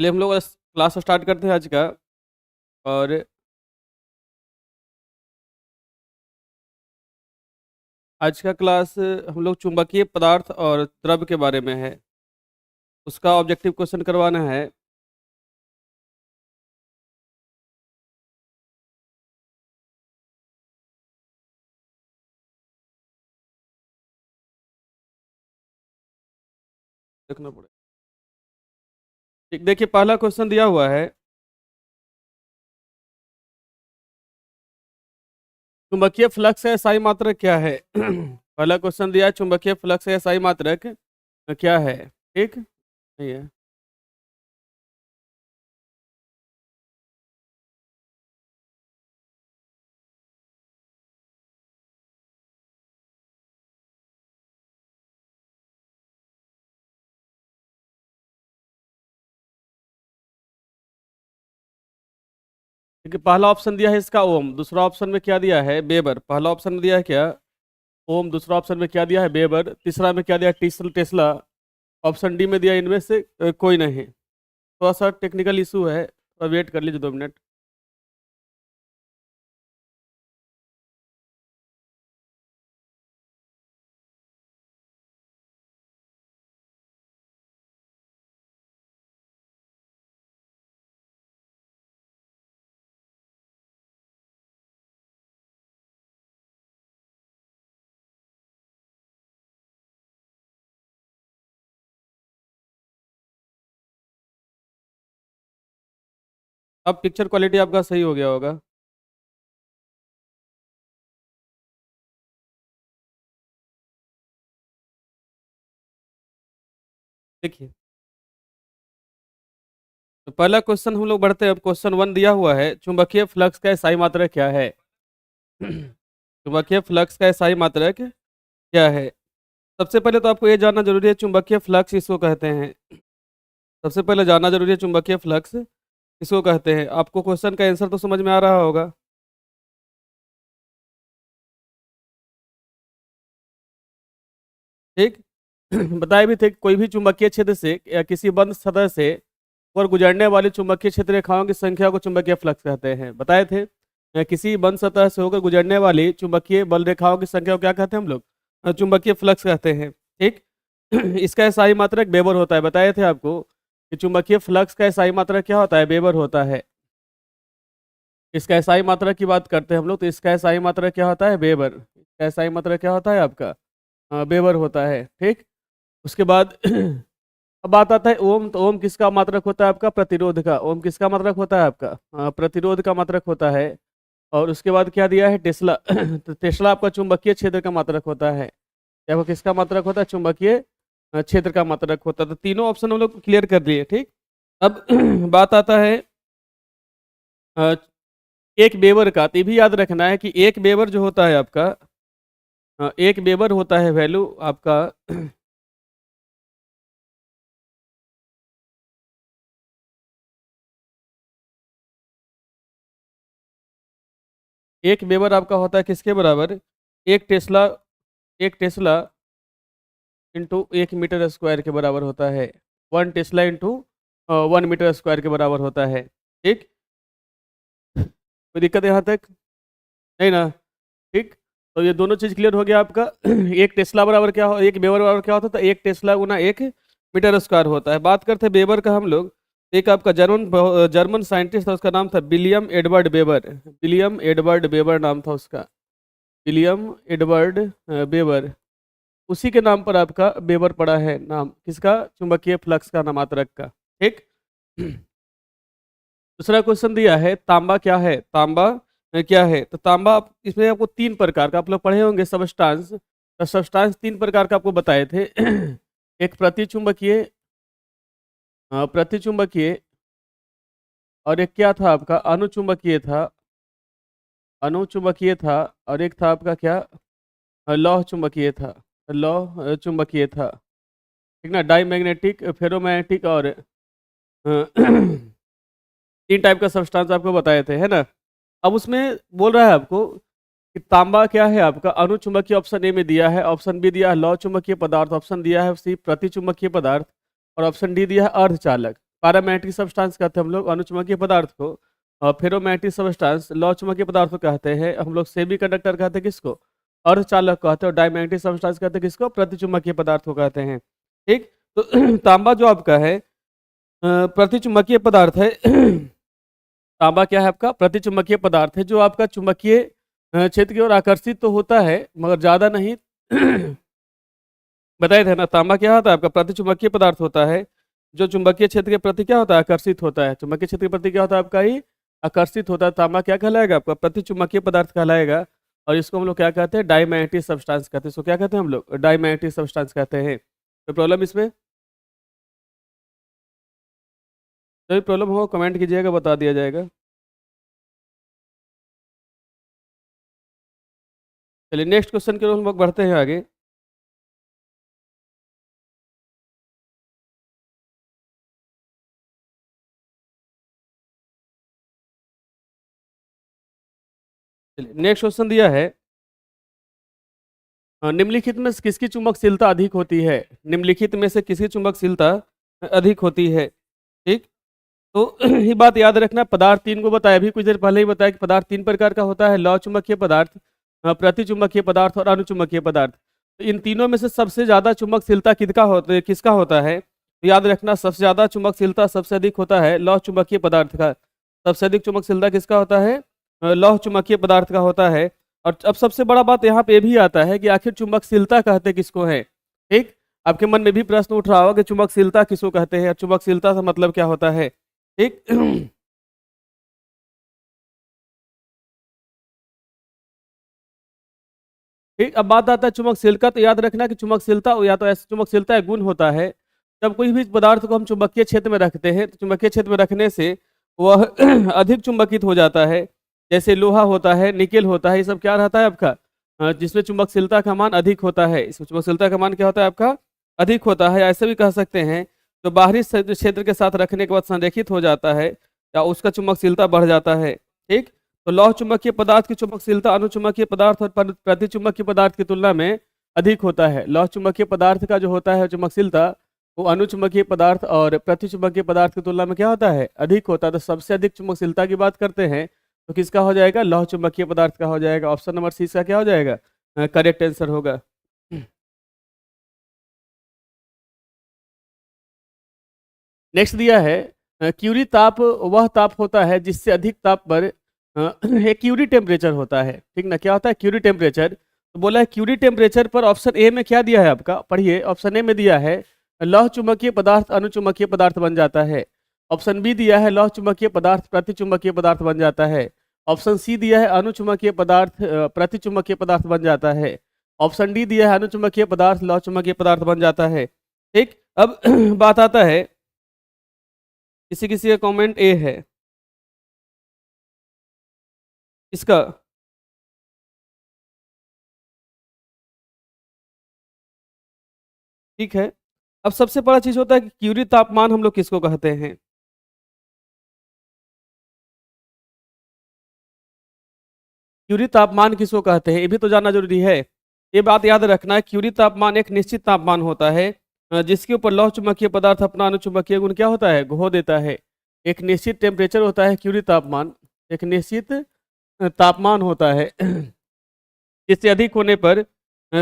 चलिए हम लोग क्लास स्टार्ट करते हैं आज का। और आज का क्लास हम लोग चुंबकीय पदार्थ और द्रव्य के बारे में है। उसका ऑब्जेक्टिव क्वेश्चन करवाना है। देखना पड़ेगा। ठीक, देखिए पहला क्वेश्चन दिया हुआ है, चुंबकीय फ्लक्स है SI मात्रक क्या है। पहला क्वेश्चन दिया है, चुंबकीय फ्लक्स है SI मात्रक क्या है। ठीक नहीं है। ठीक है, पहला ऑप्शन दिया है इसका ओम, दूसरा ऑप्शन में क्या दिया है बेबर। पहला ऑप्शन में दिया है क्या ओम, दूसरा ऑप्शन में क्या दिया है बेबर, तीसरा में क्या दिया है टेस्ला। ऑप्शन डी में दिया इनमें से कोई नहीं। थोड़ा सा टेक्निकल इशू है, थोड़ा वेट कर लीजिए 2 मिनट। अब पिक्चर क्वालिटी आपका सही हो गया होगा। देखिए, तो पहला क्वेश्चन हम लोग बढ़ते हैं। अब क्वेश्चन 1 दिया हुआ है, चुंबकीय फ्लक्स का SI मात्रक क्या है। चुंबकीय फ्लक्स का SI मात्रक क्या है। सबसे पहले तो आपको ये जानना जरूरी है चुंबकीय फ्लक्स किसको कहते हैं। सबसे पहले जानना जरूरी है चुंबकीय फ्लक्स किसको कहते हैं। आपको क्वेश्चन का आंसर तो समझ में आ रहा होगा। ठीक। बताए भी थे, कोई भी चुंबकीय क्षेत्र से या किसी बंद सतह से और गुजरने वाली चुंबकीय क्षेत्र रेखाओं की संख्या को चुंबकीय फ्लक्स कहते हैं। बताए थे, किसी बंद सतह से होकर गुजरने वाली चुंबकीय बल रेखाओं की संख्या को क्या कहते हैं हम लोग, चुंबकीय फ्लक्स कहते हैं। ठीक। इसका SI मात्रक वेबर होता है। बताए थे आपको कि चुंबकीय फ्लक्स का SI मात्रक क्या होता है, वेबर होता है। इसका SI मात्रक की बात करते हैं हम लोग, तो इसका SI मात्रक क्या होता है, वेबर। इसका SI मात्रक क्या होता है आपका, वेबर होता है। ठीक। उसके बाद अब बात आता है ओम, तो ओम किसका मात्रक होता है आपका, प्रतिरोध का। ओम किसका मात्रक होता है आपका, प्रतिरोध का मात्रक होता है। और उसके बाद क्या दिया है, टेस्ला। तो टेस्ला आपका चुंबकीय क्षेत्र का मात्रक होता है। क्या वो किसका मात्रक होता है, चुंबकीय क्षेत्र का मात्रक होता है। तो तीनों ऑप्शन हम लोग क्लियर कर दिए। ठीक। अब बात आता है अ, एक बेबर का। तो ये भी याद रखना है कि एक बेबर जो होता है आपका, एक बेबर होता है वैल्यू आपका। एक वेबर आपका होता है किसके बराबर, एक टेस्ला। एक टेस्ला इंटू 1 मीटर स्क्वायर के बराबर होता है। 1 टेस्ला इंटू 1 मीटर स्क्वायर के बराबर होता है। ठीक। कोई दिक्कत है यहाँ तक, नहीं ना। ठीक। तो ये दोनों चीज़ क्लियर हो गया आपका। एक टेस्ला बराबर क्या हो, एक वेबर बराबर क्या होता है, तो 1 टेस्ला गुना 1 मीटर स्क्वायर होता है। बात करते हैं वेबर का हम लोग। एक आपका जर्मन साइंटिस्ट था, उसका नाम था William Edward weber. William Edward weber नाम था उसका, विलियम एडवर्ड वेबर। उसी के नाम पर आपका वेबर पड़ा है नाम किसका, चुंबकीय फ्लक्स का नामात्रक का। ठीक। दूसरा क्वेश्चन दिया है, तांबा क्या है। तांबा क्या है, तो तांबा इसमें आपको 3 प्रकार का, आप लोग पढ़े होंगे सबस्टांस। तो सबस्टांस 3 प्रकार का आपको बताए थे। एक प्रतिचुंबकीय, प्रतिचुंबकीय, और एक क्या था आपका, अनुचुंबकीय था। अनुचुंबकीय था। और एक था आपका क्या, लौह चुंबकीय था। लौह चुंबकीय था। ठीक ना, डाई मैग्नेटिक, फेरोमैग्नेटिक, और 3 टाइप का सब्सटेंस आपको बताए थे, है ना। अब उसमें बोल रहा है आपको कि तांबा क्या है आपका, अनुचुंबकीय ऑप्शन ए में दिया है, ऑप्शन बी दिया है लौ चुंबकीय पदार्थ, ऑप्शन दिया है सी प्रतिचुंबकीय पदार्थ, और ऑप्शन डी दिया है अर्धचालक। पैरामैग्नेटिक सब्सटेंस कहते हैं हम लोग अनुचुंबकीय पदार्थ को, और फेरोमैग्नेटिक सब्सटेंस लौह चुंबकीय पदार्थ को कहते हैं हम लोग। सेमी कंडक्टर कहते हैं किसको, अर्धचालक कहते हैं। और डायमैग्नेटिक सब्सटेंस कहते हैं किसको, प्रतिचुंबकीय पदार्थ को कहते हैं। ठीक, तो तांबा जो आपका है प्रतिचुंबकीय पदार्थ है। तांबा क्या है आपका, प्रतिचुंबकीय पदार्थ है, जो आपका चुंबकीय क्षेत्र की ओर आकर्षित तो होता है मगर ज्यादा नहीं। बताए थे ना, तांबा क्या होता है आपका, प्रतिचुंबकीय पदार्थ होता है, जो चुंबकीय क्षेत्र के प्रति क्या होता है, आकर्षित होता है। चुंबकीय क्षेत्र के प्रति क्या होता है आपका, ही आकर्षित होता है। तांबा क्या कहलाएगा आपका, प्रतिचुंबकीय पदार्थ कहलाएगा। और इसको हम लोग क्या कहते हैं, डायमैग्नेटिक सब्सटेंस कहते हैं। इसको क्या कहते हैं हम लोग, डायमैग्नेटिक सब्सटेंस कहते हैं। कोई प्रॉब्लम इसमें, कोई प्रॉब्लम हो कमेंट कीजिएगा, बता दिया जाएगा। चलिए नेक्स्ट क्वेश्चन की ओर हम लोग बढ़ते हैं आगे। चलिए नेक्स्ट क्वेश्चन दिया है, निम्नलिखित में से किसकी चुंबकशीलता अधिक होती है। निम्नलिखित में से किसकी चुंबकशीलता अधिक होती है। ठीक, तो ये बात याद रखना। पदार्थ तीन को बताया, अभी कुछ देर पहले ही बताया कि पदार्थ तीन प्रकार का होता है, लौह चुंबकीय पदार्थ, प्रतिचुंबकीय पदार्थ और अनुचुंबकीय पदार्थ। तो इन तीनों में से सबसे ज्यादा चुंबकशीलता किसका होता है, तो याद रखना सबसे ज्यादा चुंबकशीलता सबसे अधिक होता है लौह चुंबकीय पदार्थ का। सबसे अधिक चुंबकशीलता किसका होता है, लौह चुंबकीय पदार्थ का होता है। और अब सबसे बड़ा बात यहाँ पे भी आता है कि आखिर चुंबकशीलता कहते किसको है। ठीक, आपके मन में भी प्रश्न उठ रहा होगा कि चुंबकशीलता किसको कहते हैं, और चुंबकशीलता का मतलब क्या होता है। ठीक, ठीक, अब बात आता है चुंबकशीलता। तो याद रखना कि चुंबकशीलता या तो ऐसा चुंबकशीलता एक गुण होता है, जब कोई भी पदार्थ को हम चुंबकीय क्षेत्र में रखते हैं तो चुंबकीय क्षेत्र में रखने से वह अधिक चुंबकित हो जाता है। जैसे लोहा होता है, निकेल होता है, ये सब क्या रहता है आपका, जिसमें चुंबकशीलता का मान अधिक होता है। इसमें चुंबकशीलता का मान क्या होता है आपका, अधिक होता है। ऐसे भी कह सकते हैं जो बाहरी क्षेत्र के साथ रखने के बाद संरेखित हो जाता है या उसका चुंबकशीलता बढ़ जाता है। ठीक, तो लौह चुंबकीय पदार्थ की चुंबकशीलता अनुचुंबकीय पदार्थ और प्रतिचुंबकीय पदार्थ की तुलना में अधिक होता है। लौह चुंबकीय पदार्थ का जो होता है चुंबकशीलता, वो अनुचुंबकीय पदार्थ और प्रतिचुंबकीय पदार्थ की तुलना में क्या होता है, अधिक होता है। तो सबसे अधिक चुंबकशीलता की बात करते हैं तो किसका हो जाएगा, लौह चुंबकीय पदार्थ का हो जाएगा। ऑप्शन नंबर सी का क्या हो जाएगा, करेक्ट आंसर होगा। नेक्स्ट दिया है, क्यूरी ताप वह ताप होता है जिससे अधिक ताप पर एक क्यूरी टेम्परेचर होता है। ठीक ना, क्या होता है क्यूरी टेम्परेचर। तो बोला है क्यूरी टेम्परेचर पर ऑप्शन ए में क्या दिया है आपका, पढ़िए। ऑप्शन ए में दिया है लौह चुंबकीय पदार्थ अनुचुंबकीय पदार्थ बन जाता है। ऑप्शन बी दिया है लौह चुंबकीय पदार्थ प्रतिचुंबकीय पदार्थ बन जाता है। ऑप्शन सी दिया है अनुचुंबकीय पदार्थ प्रतिचुंबकीय पदार्थ बन जाता है। ऑप्शन डी दिया है अनुचुंबकीय पदार्थ लौह चुंबकीय पदार्थ बन जाता है। ठीक, अब बात आता है, किसी किसी का कमेंट ए है इसका। ठीक है, अब सबसे बड़ा चीज होता है कि क्यूरी तापमान हम लोग किसको कहते हैं। क्यूरी तापमान किसको कहते हैं, ये भी तो जानना जरूरी है। ये बात याद रखना है, क्यूरी तापमान एक निश्चित तापमान होता है जिसके ऊपर लौह चुंबकीय पदार्थ अपना अनुचुंबकीय गुण क्या होता है, खो देता है। एक निश्चित टेम्परेचर होता है क्यूरी तापमान, एक निश्चित तापमान होता है इससे अधिक होने पर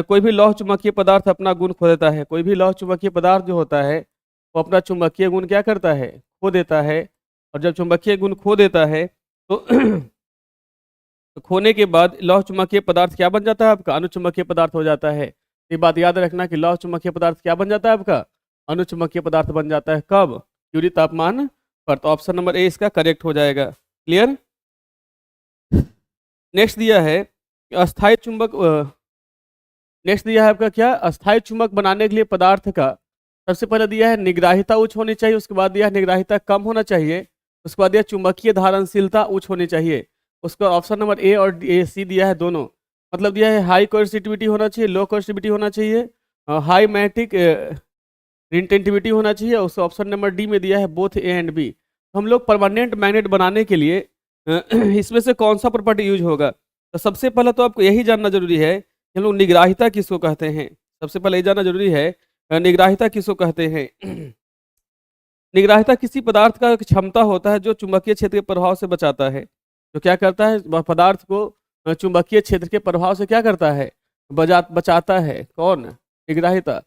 कोई भी लौह चुंबकीय पदार्थ अपना गुण खो देता है। कोई भी लौह चुंबकीय पदार्थ जो होता है वो अपना चुंबकीय गुण क्या करता है, खो देता है। और जब चुंबकीय गुण खो देता है तो तो खोने के बाद लौह चुंबकीय पदार्थ क्या बन जाता है आपका, अनुचुंबकीय पदार्थ हो जाता है। ये बात याद रखना कि लौह चुंबकीय पदार्थ क्या बन जाता है आपका, अनुचुंबकीय पदार्थ बन जाता है। कब, क्यूरी तापमान पर। तो ऑप्शन नंबर ए इसका करेक्ट हो जाएगा। क्लियर। नेक्स्ट दिया है अस्थायी चुंबक, नेक्स्ट दिया है आपका क्या, अस्थायी चुंबक बनाने के लिए पदार्थ का सबसे पहले दिया है निग्राहिता उच्च होनी चाहिए, उसके बाद दिया है निग्राहिता कम होना चाहिए, उसके बाद दिया चुंबकीय धारणशीलता उच्च होनी चाहिए। उसका ऑप्शन नंबर ए और सी दिया है दोनों। मतलब दिया है हाई कोर्सिटिविटी होना चाहिए, लो कोर्सिटिविटी होना चाहिए, हाई मैग्नेटिक इंटेंसिटी होना चाहिए। उसका ऑप्शन नंबर डी में दिया है बोथ ए एंड बी। हम लोग परमानेंट मैग्नेट बनाने के लिए इसमें से कौन सा प्रॉपर्टी यूज होगा। तो सबसे पहले तो आपको यही जानना जरूरी है कि हम लोग निग्राहिता किसको कहते हैं। सबसे पहले ये जानना जरूरी है निग्राहिता किसको कहते हैं। निग्राहिता किसी पदार्थ का एक क्षमता होता है जो चुंबकीय क्षेत्र के प्रभाव से बचाता है। तो क्या करता है, पदार्थ को चुंबकीय क्षेत्र के प्रभाव से क्या करता है, बचाता है। कौन? निग्राहिता।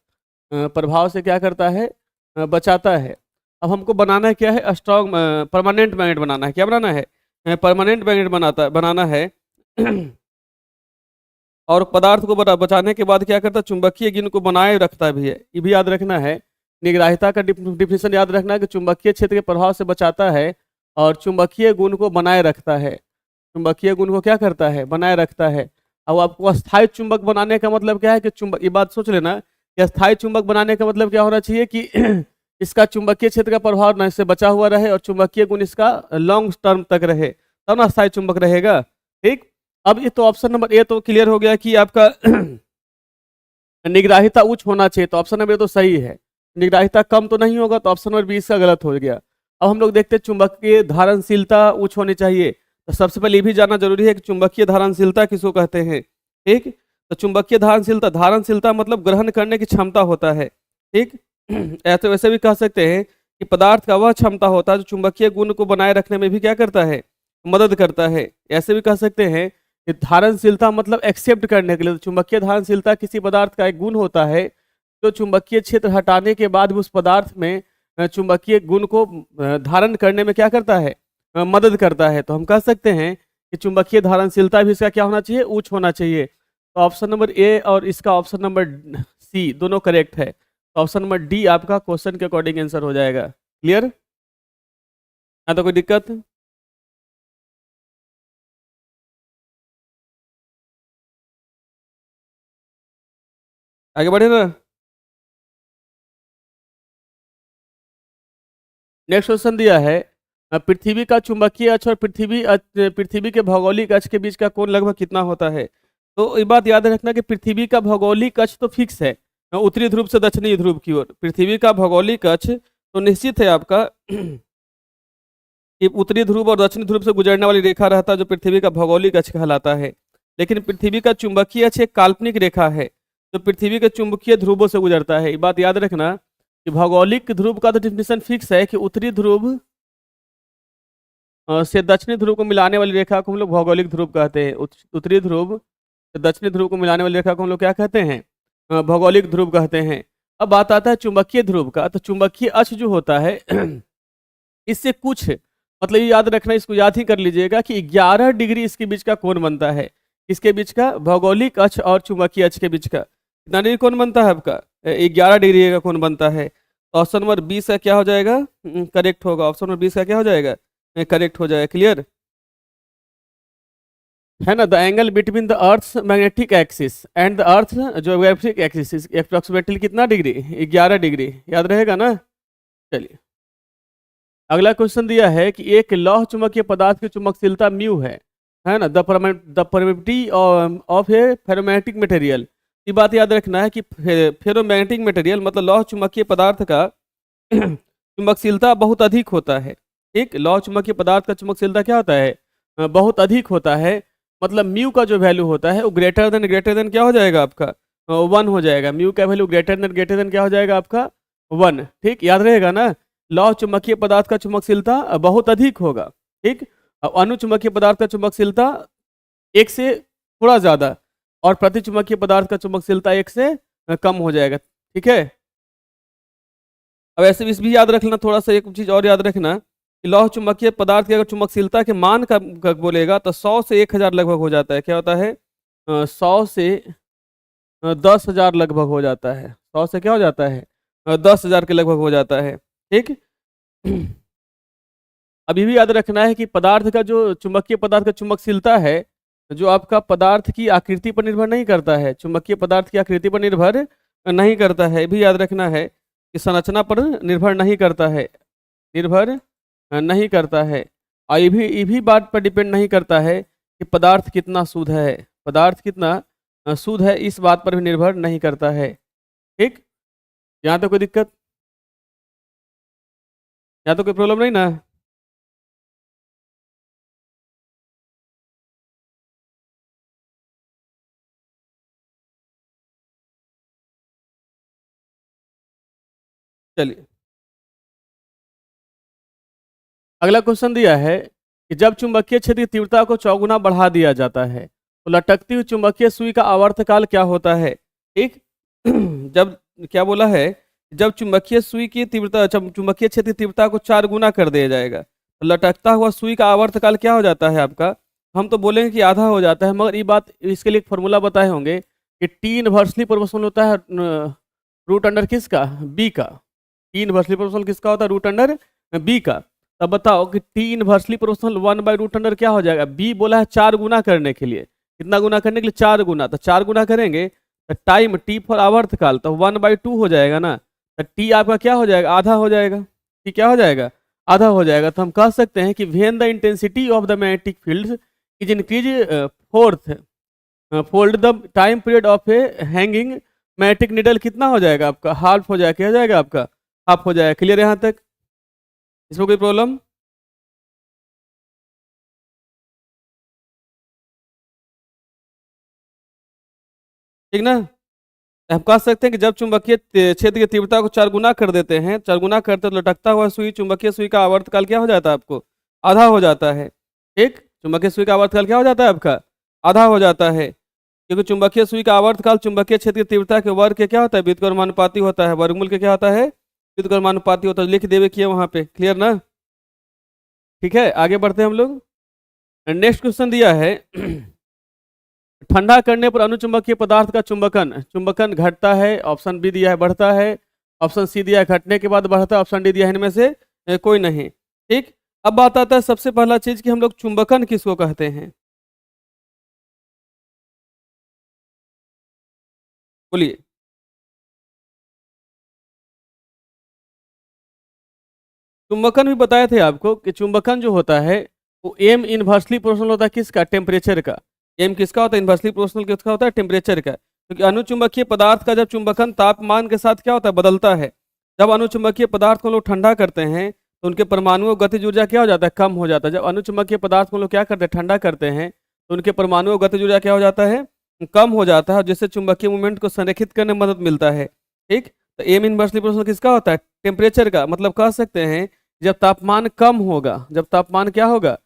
प्रभाव से क्या करता है, बचाता है। अब हमको बनाना है क्या है, स्ट्रॉन्ग परमानेंट मैग्नेट बनाना है। क्या बनाना है, परमानेंट मैग्नेट बनाना है। और पदार्थ को बचाने के बाद क्या करता है, चुंबकीय गुण को बनाए रखता भी है। ये भी याद रखना है। निग्राहिता का डिफिनेशन याद रखना है कि चुंबकीय क्षेत्र के प्रभाव से बचाता है और चुंबकीय गुण को बनाए रखता है। चुंबकीय गुण को क्या करता है, बनाए रखता है। अब आपको अस्थायी चुंबक बनाने का मतलब क्या है कि चुंबक, ये बात सोच लेना कि अस्थायी चुंबक बनाने का मतलब क्या होना चाहिए कि इसका चुंबकीय क्षेत्र का प्रभाव न से बचा हुआ रहे और चुंबकीय गुण इसका लॉन्ग टर्म तक रहे, तब ना अस्थायी चुंबक रहेगा। ठीक। अब ये तो ऑप्शन नंबर ए तो क्लियर हो गया कि आपका निग्राहिता उच्च होना चाहिए, तो ऑप्शन नंबर ए तो सही है। निग्राहिता कम तो नहीं होगा, तो ऑप्शन नंबर बी इसका गलत हो गया। अब हम लोग देखते हैं चुंबकीय धारणशीलता उच्च होनी चाहिए। तो सबसे पहले ये भी जानना जरूरी है कि चुंबकीय धारणशीलता किसको कहते हैं। ठीक। तो चुंबकीय धारणशीलता, धारणशीलता मतलब ग्रहण करने की क्षमता होता है। ठीक। ऐसे वैसे भी कह सकते हैं कि पदार्थ का वह क्षमता होता है जो चुंबकीय गुण को बनाए रखने में भी क्या करता है, मदद करता है। ऐसे भी कह सकते हैं कि धारणशीलता मतलब एक्सेप्ट करने के लिए। तो चुंबकीय धारणशीलता किसी पदार्थ का एक गुण होता है जो चुंबकीय क्षेत्र हटाने के बाद भी उस पदार्थ में चुंबकीय गुण को धारण करने में क्या करता है, मदद करता है। तो हम कह सकते हैं कि चुंबकीय धारणशीलता भी इसका क्या होना चाहिए, उच्च होना चाहिए। तो ऑप्शन नंबर ए और इसका ऑप्शन नंबर सी दोनों करेक्ट है। तो ऑप्शन नंबर डी आपका क्वेश्चन के अकॉर्डिंग आंसर हो जाएगा। क्लियर? ना तो कोई दिक्कत? आगे बढ़े ना। नेक्स्ट क्वेश्चन दिया है, पृथ्वी का चुंबकीय अक्ष और पृथ्वी के भौगोलिक अक्ष के बीच का कोण लगभग कितना होता है। तो ये बात याद रखना कि पृथ्वी का भौगोलिक अक्ष तो फिक्स है, उत्तरी ध्रुव से दक्षिणी ध्रुव की ओर। पृथ्वी का भौगोलिक अक्ष तो निश्चित है आपका कि उत्तरी ध्रुव और दक्षिणी ध्रुव से गुजरने वाली रेखा रहता है, जो पृथ्वी का भौगोलिक अक्ष कहलाता है। लेकिन पृथ्वी का चुंबकीय अक्ष एक काल्पनिक रेखा है जो पृथ्वी के चुंबकीय ध्रुवों से गुजरता है। ये बात याद रखना कि भौगोलिक ध्रुव का तो डिफिनेशन फिक्स है कि उत्तरी ध्रुव से दक्षिणी ध्रुव को मिलाने वाली रेखा को हम लोग भौगोलिक ध्रुव कहते हैं। उत्तरी ध्रुव से दक्षिणी ध्रुव को मिलाने वाली रेखा को हम लोग क्या कहते हैं, भौगोलिक ध्रुव कहते हैं। अब बात आता है चुंबकीय ध्रुव का। तो चुंबकीय अक्ष जो होता है इससे कुछ, मतलब ये याद रखना, इसको याद ही कर लीजिएगा कि 11 डिग्री इसके बीच का कोण बनता है। इसके बीच का, भौगोलिक अक्ष और चुंबकीय अक्ष के बीच का कितना डिग्री कोण बनता है आपका, 11 डिग्री का कोण बनता है। तो ऑप्शन नंबर 20 का क्या हो जाएगा, करेक्ट होगा। ऑप्शन नंबर 20 का क्या हो जाएगा, करेक्ट हो जाएगा। क्लियर है ना। The angle between the earth magnetic axis and the earth geographic axis approximately कितना डिग्री, 11 डिग्री। याद रहेगा ना। चलिए, अगला क्वेश्चन दिया है कि एक लौह चुंबकीय पदार्थ की चुंबकशीलता म्यू है ना। The permittivity of a ferromagnetic material. ये बात याद रखना है कि फेरोमैग्नेटिक मटेरियल मतलब लौह चुंबकीय पदार्थ का चुंबकशीलता बहुत अधिक होता है। ठीक। लौह चुंबकीय पदार्थ का चुंबकशीलता क्या होता है, बहुत अधिक होता है। मतलब म्यू का जो वैल्यू होता है वो ग्रेटर देन क्या हो जाएगा आपका, 1 हो जाएगा। म्यू का वैल्यू ग्रेटर देन क्या हो जाएगा आपका, 1। ठीक, याद रहेगा ना। लौह चुंबकीय पदार्थ का चुंबकशीलता बहुत अधिक होगा। ठीक। और अनुचुंबकीय पदार्थ का चुंबकशीलता एक से थोड़ा ज्यादा, और प्रतिचुंबकीय पदार्थ का चुंबकशीलता एक से कम हो जाएगा। ठीक है। अब ऐसे भी इस भी याद रखना, थोड़ा सा एक चीज और याद रखना कि लौह चुंबकीय पदार्थ की अगर चुंबकशीलता के मान का बोलेगा तो 100 से 1000 लगभग हो जाता है। क्या होता है, 100 से 10,000 लगभग हो जाता है। 100 से क्या हो जाता है, 10,000 के लगभग हो जाता है। ठीक। अभी भी याद रखना है कि पदार्थ का जो चुंबकीय पदार्थ का चुंबकशीलता है, जो आपका पदार्थ की आकृति पर निर्भर नहीं करता है, चुंबकीय पदार्थ की आकृति पर निर्भर नहीं करता है। भी याद रखना है कि संरचना पर निर्भर नहीं करता है, निर्भर नहीं करता है। और ये भी बात पर डिपेंड नहीं करता है कि पदार्थ कितना शुद्ध है। पदार्थ कितना शुद्ध है इस बात पर भी निर्भर नहीं करता है। ठीक। यहाँ तो कोई दिक्कत, यहाँ तो कोई प्रॉब्लम नहीं ना। चलिए। अगला क्वेश्चन दिया है कि जब चुंबकीय क्षेत्र की तीव्रता को चौगुना बढ़ा दिया जाता है तो लटकती हुई चुंबकीय सुई का आवर्तकाल क्या होता है? ठीक। जब क्या बोला है, जब चुंबकीय सुई की तीव्रता, जब चुंबकीय क्षेत्र की तीव्रता को 4 गुना कर दिया जाएगा तो लटकता हुआ सुई का आवर्तकाल क्या हो जाता है आपका? हम तो बोलेंगे कि आधा हो जाता है, मगर ये बात, इसके लिए एक फॉर्मूला बताए होंगे कि टी इनवर्सली प्रोपोर्शनल होता है रूट अंडर किसका? बी का। टी इनवर्सली प्रोपोर्शनल किसका होता है? रूट अंडर बी का। तब बताओ कि टी इनवर्सली प्रोपोर्शनल 1/√अंडर क्या हो जाएगा? बी बोला है 4 गुना करने के लिए। कितना गुना करने के लिए? 4 गुना। तो 4 गुना करेंगे तो टाइम टी फॉर आवर्तकाल तो 1/2 हो जाएगा ना। तो टी आपका क्या हो जाएगा? आधा हो जाएगा। टी क्या हो जाएगा? आधा हो जाएगा। तो हम कह सकते हैं कि when the intensity of the magnetic field is increase fourth fold the time period of A hanging magnetic needle कितना हो जाएगा आपका? हाफ हो जाएगा। क्या हो जाएगा आपका? हाफ हो जाएगा। क्लियर यहाँ तक? इसमें कोई प्रॉब्लम? ठीक ना? हम कह सकते हैं कि जब चुंबकीय क्षेत्र की तीव्रता को 4 गुना कर देते हैं, 4 गुना करते तो लटकता हुआ सुई, चुंबकीय सुई का आवर्तकाल क्या हो जाता है आपको? आधा हो जाता है। ठीक। चुंबकीय सुई का आवर्तकाल क्या हो जाता है आपका? आधा हो जाता है, क्योंकि चुंबकीय सुई का आवर्तकाल चुंबकीय क्षेत्र की तीव्रता के वर्ग के क्या होता है? व्युत्क्रमानुपाती होता है। वर्गमूल के क्या होता है? व्युत्क्रमानुपाती होता है। लिख देवे किए वहां पे। क्लियर ना? ठीक है, आगे बढ़ते हैं हम लोग। नेक्स्ट क्वेश्चन दिया है ठंडा करने पर अनुचुंबकीय पदार्थ का चुंबकन चुंबकन घटता है। ऑप्शन बी दिया है बढ़ता है। ऑप्शन सी दिया है घटने के बाद बढ़ता है। ऑप्शन डी दिया है इनमें से कोई नहीं। ठीक। अब बात आता है सबसे पहला चीज कि हम लोग चुंबकन किसको कहते हैं? बोलिए। चुंबकन भी बताए थे आपको कि चुंबकन जो होता है वो एम इनवर्सली प्रोपोर्शनल होता है किसका? टेम्परेचर का। एम किसका होता है? इनवर्सली प्रोपोर्शनल किसका होता है? टेम्परेचर का। क्योंकि अनुचुंबकीय पदार्थ का जब चुंबकन तापमान के साथ क्या होता है? बदलता है। जब अनुचुंबकीय पदार्थ को लोग ठंडा करते हैं तो उनके परमाणुओं गतिज ऊर्जा क्या हो जाता है? कम हो जाता है। जब अनुचुंबकीय पदार्थ को लोग क्या करते हैं? ठंडा करते हैं तो उनके परमाणुओं गतिज ऊर्जा क्या हो जाता है? कम हो जाता है, जिससे चुंबकीय मूवमेंट को संरेखित करने में मदद मिलता है। ठीक। तो एम इनवर्सली प्रोपोर्शनल किसका होता है? टेम्परेचर का। मतलब कह सकते हैं जब तापमान कम होगा, जब तापमान क्या होगा?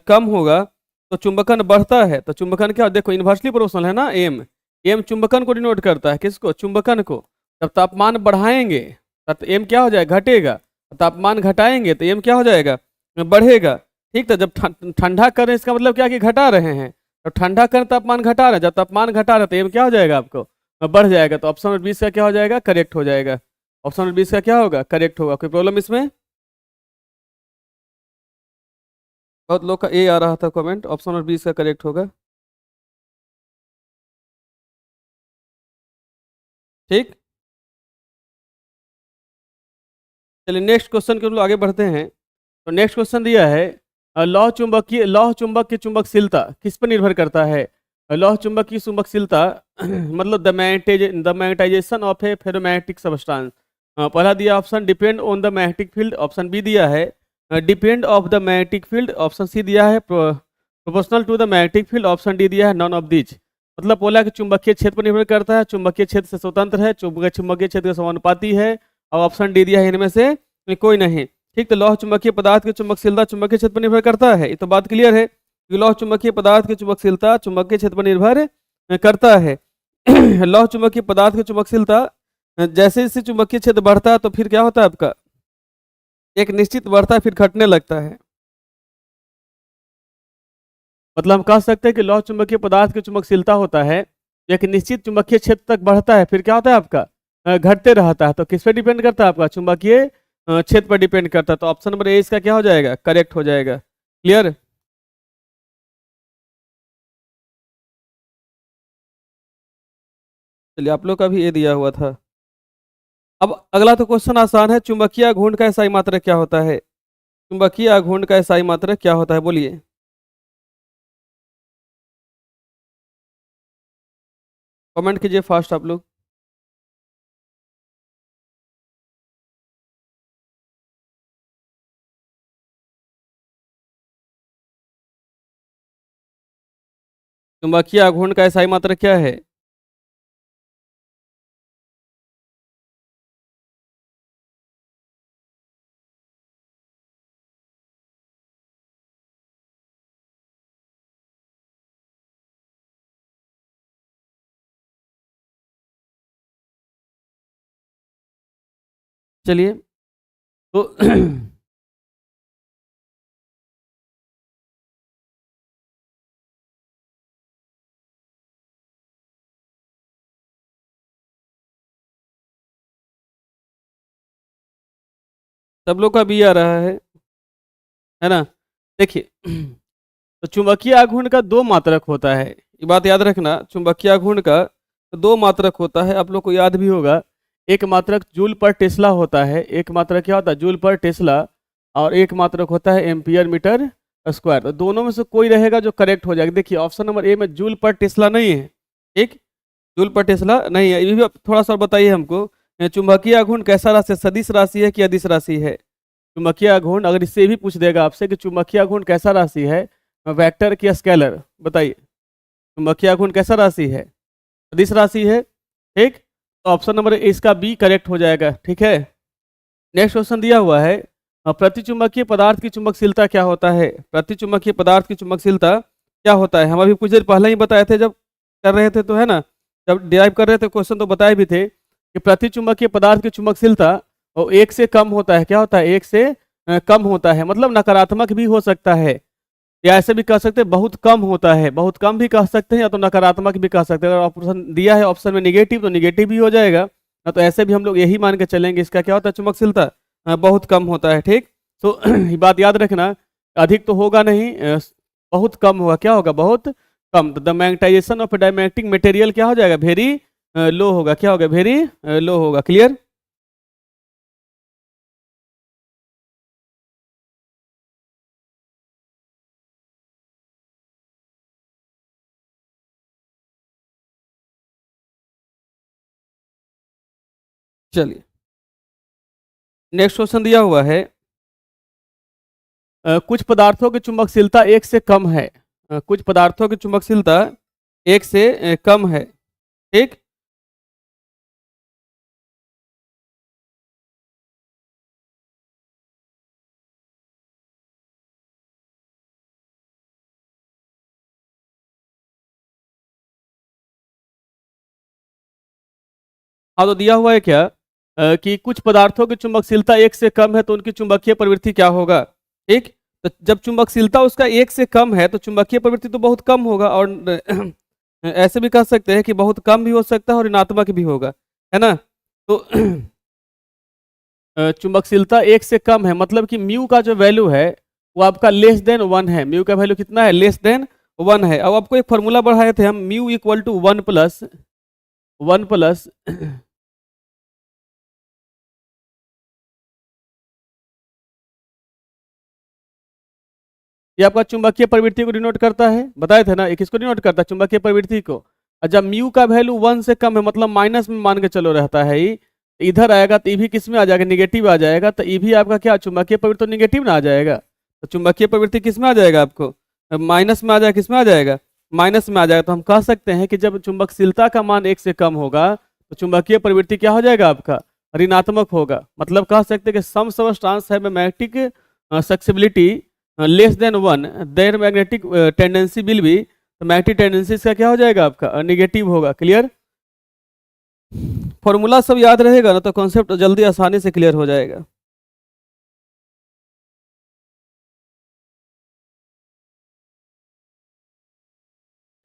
कम होगा तो चुंबकन बढ़ता है। तो चुंबकन क्या, देखो इन्वर्सली प्रोपोर्शनल है ना एम। एम चुंबकन को डिनोट करता है। किसको? चुंबकन को। जब तापमान बढ़ाएंगे तो एम क्या हो जाएगा? घटेगा। तापमान घटाएंगे तो एम क्या हो जाएगा? बढ़ेगा। ठीक। तो जब ठंडा करें इसका मतलब क्या कि घटा रहे हैं। तो ठंडा करें तापमान घटा रहे हैं, जब तापमान घटा रहे हैं तो एम क्या हो जाएगा आपको? बढ़ जाएगा। तो ऑप्शन नंबर 20 का क्या हो जाएगा? करेक्ट हो जाएगा। ऑप्शन नंबर 20 का क्या होगा? करेक्ट होगा। कोई प्रॉब्लम इसमें? बहुत लोग का ए आ रहा था कमेंट। ऑप्शन नंबर 20 का करेक्ट होगा। ठीक। चलिए नेक्स्ट क्वेश्चन के लोग आगे बढ़ते हैं। तो नेक्स्ट क्वेश्चन दिया है लौह चुंबक की चुंबकशीलता किस पर निर्भर करता है? लौह चुंबक की चुंबकशीलता मतलब the magnetisation of a ferromagnetic substance. पहला दिया option depend on the magnetic field. Option B दिया है depend of the magnetic field. Option C दिया है proportional to the magnetic field. Option D दिया है नॉन ऑफ दीज। मतलब बोला कि चुंबकीय क्षेत्र पर निर्भर करता है, चुंबकीय क्षेत्र से स्वतंत्र है, चुंबकीय क्षेत्र के समानुपाती है, और ऑप्शन डी दिया है इनमें से कोई नहीं। ठीक। तो लौह चुंबकीय पदार्थ की चुंबकशीलता चुंबकीय क्षेत्र पर निर्भर करता है, ये तो बात क्लियर है कि लौह चुंबकीय पदार्थ की चुंबकशीलता चुंबकीय क्षेत्र पर निर्भर करता है। लौह चुंबकीय पदार्थ की चुंबकशीलता जैसे जैसे चुंबकीय क्षेत्र बढ़ता है तो फिर क्या होता है आपका? एक निश्चित बढ़ता है फिर घटने लगता है। मतलब हम कह सकते हैं कि लौह चुंबकीय पदार्थ की चुंबकशीलता होता है, एक निश्चित चुंबकीय क्षेत्र तक बढ़ता है फिर क्या होता है आपका? घटते रहता है। तो किस पे डिपेंड करता है आपका? चुंबकीय क्षेत्र पर डिपेंड करता है। तो ऑप्शन नंबर ए इसका क्या हो जाएगा? करेक्ट हो जाएगा। क्लियर? चलिए आप लोग का भी ए दिया हुआ था। अब अगला तो क्वेश्चन आसान है। चुंबकीय घूर्णन का SI मात्रक क्या होता है? चुंबकीय घूर्णन का SI मात्रक क्या होता है? बोलिए। कमेंट कीजिए फास्ट आप लोग। चुंबकीय घूर्णन का SI मात्रक क्या है? चलिए, तो सब लोग का बी आ रहा है ना? देखिए, तो चुंबकीय आघूर्ण का दो मात्रक होता है, ये बात याद रखना। चुंबकीय आघूर्ण का दो मात्रक होता है, आप लोग को याद भी होगा। एक मात्रक जूल पर टेस्ला होता है, एक मात्रक क्या होता है, जूल पर टेस्ला, और एक मात्रक होता है एम्पियर मीटर स्क्वायर। तो दोनों में से कोई रहेगा जो करेक्ट हो जाएगा। देखिए, ऑप्शन नंबर ए में जूल पर टेस्ला नहीं है, ठीक, जूल पर टेस्ला नहीं है। ये भी आप थोड़ा सा बताइए हमको, चुंबकीय आघूर्ण कैसा राशि है, सदिश राशि है कि अदिश राशि है? चुंबकीय आघूर्ण अगर इससे भी पूछ देगा आपसे कि चुंबकीय आघूर्ण कैसा राशि है, वेक्टर की स्केलर, बताइए चुंबकीय आघूर्ण कैसा राशि है, सदिश राशि है, ठीक। तो ऑप्शन नंबर इसका बी करेक्ट हो जाएगा, ठीक है। नेक्स्ट क्वेश्चन दिया हुआ है, प्रतिचुंबकीय पदार्थ की चुंबकशीलता क्या होता है? प्रतिचुंबकीय पदार्थ की चुंबकशीलता क्या होता है? हम अभी कुछ देर पहले ही बताए थे जब कर रहे थे, तो है ना, जब डिराइव कर रहे थे क्वेश्चन, तो बताए भी थे कि प्रतिचुंबकीय पदार्थ की चुंबकशीलता वो एक से कम होता है। क्या होता है? एक से कम होता है, मतलब नकारात्मक भी हो सकता है, या ऐसे भी कह सकते हैं बहुत कम होता है, बहुत कम भी कह सकते हैं, या तो नकारात्मक भी कह सकते हैं। अगर ऑप्शन दिया है ऑप्शन में निगेटिव, तो निगेटिव भी हो जाएगा ना। तो ऐसे भी हम लोग यही मान के चलेंगे, इसका क्या होता है चुंबकशीलता, बहुत कम होता है, ठीक। तो ये बात याद रखना, अधिक तो होगा नहीं, बहुत कम होगा। क्या होगा? बहुत कम। The magnetisation of diamagnetic material क्या हो जाएगा? वेरी लो होगा। क्या होगा? वेरी लो होगा। क्लियर? चलिए, नेक्स्ट क्वेश्चन दिया हुआ है, कुछ पदार्थों की चुंबकशीलता एक से कम है। कुछ पदार्थों की चुंबकशीलता एक से कम है, ठीक। हाँ, तो दिया हुआ है क्या, कि कुछ पदार्थों की चुंबकशीलता एक से कम है तो उनकी चुंबकीय प्रवृत्ति क्या होगा, ठीक। तो जब चुंबकशीलता उसका एक से कम है तो चुंबकीय प्रवृत्ति तो बहुत कम होगा, और ऐसे भी कह सकते हैं कि बहुत कम भी हो सकता है और ऋणात्मक भी होगा, है ना। तो चुंबकशीलता एक से कम है, मतलब कि म्यू का जो वैल्यू है वो आपका लेस देन वन है। म्यू का वैल्यू कितना है? लेस देन वन है। अब आपको एक फॉर्मूला बढ़ाए थे हम, mu equal to one plus ये आपका चुंबकीय प्रवृत्ति को डिनोट करता है, बताए थे ना, ये किसको डिनोट करता है? चुंबकीय प्रवृत्ति को। और जब म्यू का वैल्यू वन से कम है, मतलब माइनस में मान के चलो रहता है ये, इधर आएगा तो ये भी किस में आ जाएगा? निगेटिव आ जाएगा। तो ये भी आपका क्या, चुंबकीय प्रवृत्ति तो निगेटिव ना आ जाएगा। तो चुंबकीय प्रवृत्ति किस में आ जाएगा आपको? माइनस में आ जाएगा। किस में आ जाएगा? माइनस में आ जाएगा। तो हम कह सकते हैं कि जब चुंबकशीलता का मान एक से कम होगा तो चुंबकीय प्रवृत्ति क्या हो जाएगा आपका? ऋणात्मक होगा। मतलब कह सकते हैं कि सम सबस्टांस है magnetic susceptibility less than one, there magnetic tendency will be, magnetic tendency का क्या हो जाएगा आपका? नेगेटिव होगा। क्लियर? फॉर्मूला सब याद रहेगा ना तो कॉन्सेप्ट जल्दी आसानी से क्लियर हो जाएगा।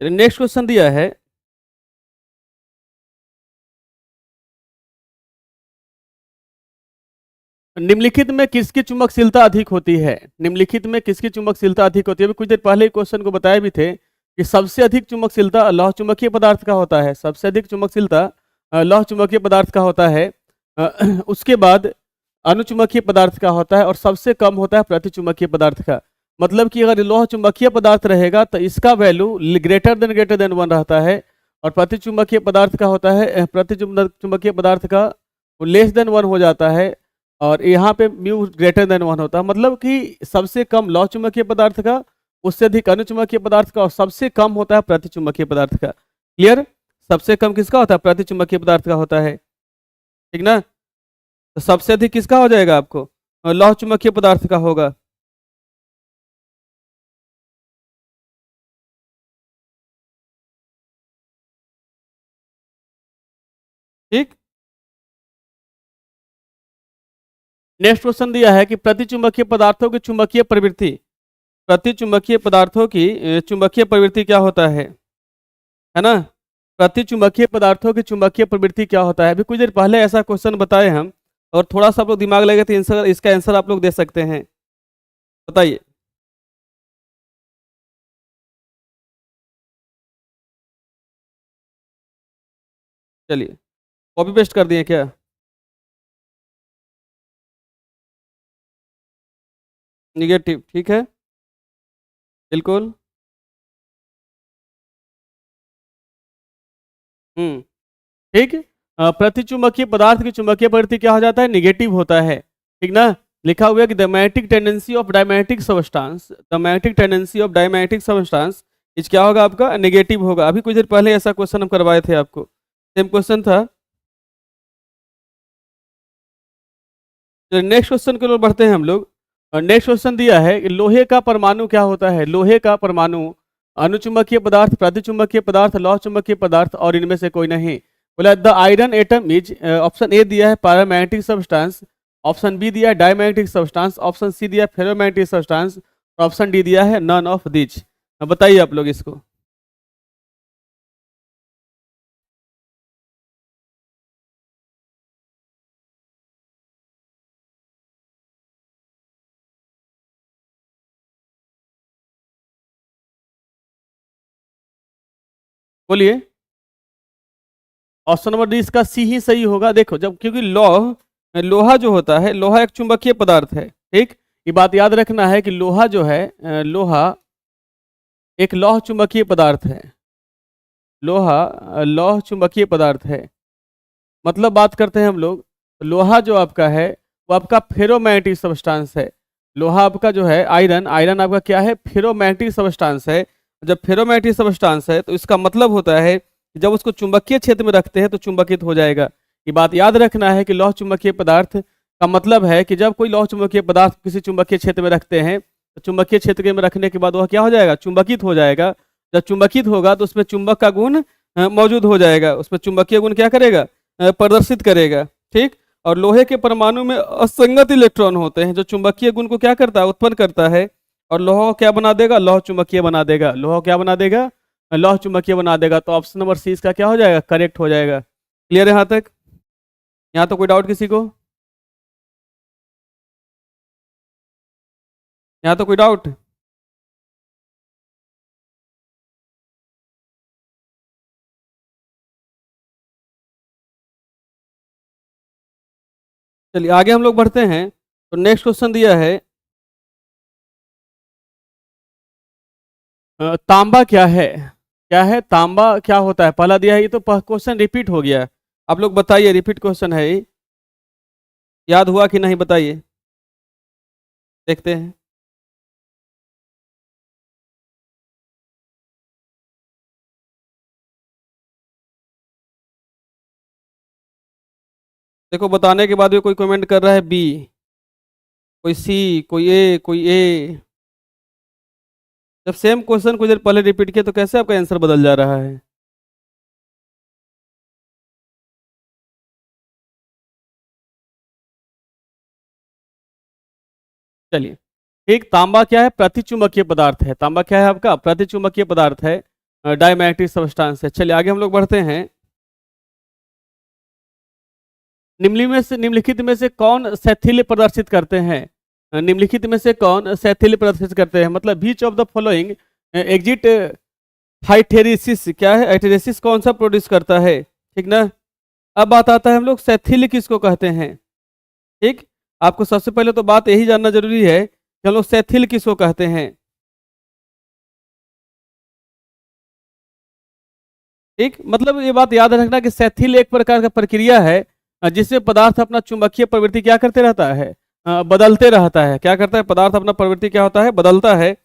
नेक्स्ट क्वेश्चन दिया है, निम्नलिखित में किसकी चुंबकशीलता अधिक होती है? निम्नलिखित में किसकी चुंबकशीलता अधिक होती है? अभी कुछ देर पहले क्वेश्चन को बताए भी थे कि सबसे अधिक चुंबकशीलता लौह चुंबकीय पदार्थ का होता है। सबसे अधिक चुंबकशीलता लौह चुंबकीय पदार्थ का होता है। उसके बाद अनुचुंबकीय पदार्थ का होता है, और सबसे कम होता है प्रतिचुंबकीय पदार्थ का। मतलब कि अगर लौह चुंबकीय पदार्थ रहेगा तो इसका वैल्यू ग्रेटर देन वन रहता है, और प्रतिचुंबकीय पदार्थ का होता है, प्रतिचुंबकीय पदार्थ का लेस देन वन हो जाता है, और यहाँ पे म्यू ग्रेटर देन वन होता है। मतलब कि सबसे कम लौह चुंबकीय पदार्थ का, उससे अधिक अनुचुंबकीय पदार्थ का, और सबसे कम होता है प्रतिचुंबकीय पदार्थ का। क्लियर? सबसे कम किसका होता है? प्रतिचुंबकीय पदार्थ का होता है, ठीक ना। तो सबसे अधिक किसका हो जाएगा आपको? लौह चुंबकीय पदार्थ का होगा। ठीक। नेक्स्ट क्वेश्चन दिया है कि प्रतिचुंबकीय पदार्थों की चुंबकीय प्रवृत्ति, प्रतिचुंबकीय पदार्थों की चुंबकीय प्रवृत्ति क्या होता है ना। प्रतिचुंबकीय पदार्थों की चुंबकीय प्रवृत्ति क्या होता है। अभी कुछ देर पहले ऐसा क्वेश्चन बताए हम, और थोड़ा सा आप लोग दिमाग लगे तो इसका आंसर आप लोग दे सकते हैं। बताइए। चलिए, कॉपी पेस्ट कर दिए क्या। निगेटिव, ठीक है, बिल्कुल। हम्म, ठीक। प्रतिचुंबकीय पदार्थ की चुंबकीय प्रवृत्ति क्या हो जाता है, निगेटिव होता है, ठीक ना। लिखा हुआ है कि the magnetic tendency of diamagnetic substance, the magnetic tendency of diamagnetic substance इस क्या होगा आपका, नेगेटिव होगा। अभी कुछ देर पहले ऐसा क्वेश्चन हम करवाए थे आपको, सेम क्वेश्चन था। नेक्स्ट क्वेश्चन की ओर बढ़ते हैं हम लोग। नेक्स्ट क्वेश्चन दिया है कि लोहे का परमाणु क्या होता है। लोहे का परमाणु अनुचुंबकीय पदार्थ, प्रतिचुंबकीय पदार्थ, लौह चुंबकीय पदार्थ और इनमें से कोई नहीं। बोला the iron atom is, option A दिया है पैरामैग्नेटिक सब्सटेंस, ऑप्शन बी दिया है डायमैग्नेटिक सब्सटेंस, ऑप्शन सी दिया है फेरोमैग्नेटिक सब्सटेंस, ऑप्शन डी दिया है नन ऑफ दिच। बताइए आप लोग इसको। बोलिए। ऑप्शन नंबर डी इसका सी ही सही होगा। देखो, जब क्योंकि लोहा जो होता है, लोहा एक चुंबकीय पदार्थ है, ठीक। ये बात याद रखना है कि लोहा जो है, लोहा एक लौह चुंबकीय पदार्थ है। लोहा लौह चुंबकीय पदार्थ है। मतलब बात करते हैं हम लोग, लोहा जो आपका है वो आपका फेरोमैग्नेटिक सब्सटेंस है। लोहा आपका जो है, आयरन, आयरन आपका क्या है, फेरोमैग्नेटिक सब्सटेंस है। जब फेरोमैग्नेटिक सब्सटेंस है तो इसका मतलब होता है कि जब उसको चुंबकीय क्षेत्र में रखते हैं तो चुंबकित हो जाएगा। ये बात याद रखना है कि लौह चुंबकीय पदार्थ का मतलब है कि जब कोई लौह चुंबकीय पदार्थ किसी चुंबकीय क्षेत्र में रखते हैं तो चुंबकीय क्षेत्र में रखने के बाद वह क्या हो जाएगा, चुंबकित हो जाएगा। जब चुंबकित होगा तो उसमें चुंबक का गुण मौजूद हो जाएगा, उसमें चुंबकीय गुण क्या करेगा, प्रदर्शित करेगा, ठीक। और लोहे के परमाणु में असंगत इलेक्ट्रॉन होते हैं जो चुंबकीय गुण को क्या करता है, उत्पन्न करता है। और लोहा को क्या बना देगा, लौह चुंबकीय बना देगा। लोहा क्या बना देगा, लौह चुंबकीय बना देगा। तो ऑप्शन नंबर सी इसका क्या हो जाएगा, करेक्ट हो जाएगा। क्लियर है यहाँ तक। यहाँ तो कोई डाउट किसी को, यहाँ तो कोई डाउट। चलिए आगे हम लोग बढ़ते हैं। तो नेक्स्ट क्वेश्चन दिया है, तांबा क्या है। क्या है तांबा, क्या होता है, पहला दिया है। ये तो क्वेश्चन रिपीट हो गया। आप लोग बताइए, रिपीट क्वेश्चन है ये, याद हुआ कि नहीं बताइए, देखते हैं। देखो, बताने के बाद भी कोई कमेंट कर रहा है बी, कोई सी, कोई ए, कोई ए। जब सेम क्वेश्चन कुछ देर पहले रिपीट किया तो कैसे आपका आंसर बदल जा रहा है। चलिए, ठीक। तांबा क्या है, प्रतिचुंबकीय पदार्थ है। तांबा क्या है आपका, प्रतिचुंबकीय पदार्थ है, डायमैग्नेटिक सब्सटेंस है। चलिए आगे हम लोग बढ़ते हैं। निम्नलिखित में से कौन शैथिल्य प्रदर्शित करते हैं। निम्नलिखित में से कौन शैथिल्य प्रदर्शित करते हैं, मतलब बीच ऑफ द फॉलोइंग एग्जिट हाइटेरेसिस, क्या है, हाइटेरेसिस कौन सा प्रोड्यूस करता है, ठीक ना। अब बात आता है हम लोग शैथिल्य किसको कहते हैं, ठीक। आपको सबसे पहले तो बात यही जानना जरूरी है कि हम लोग शैथिल्य किसको कहते हैं, ठीक। मतलब ये बात याद रखना कि शैथिल्य एक प्रकार का प्रक्रिया है जिसमें पदार्थ अपना चुंबकीय प्रवृत्ति क्या करते रहता है, बदलते रहता है। क्या करता है, पदार्थ अपना प्रवृत्ति क्या होता है, बदलता है।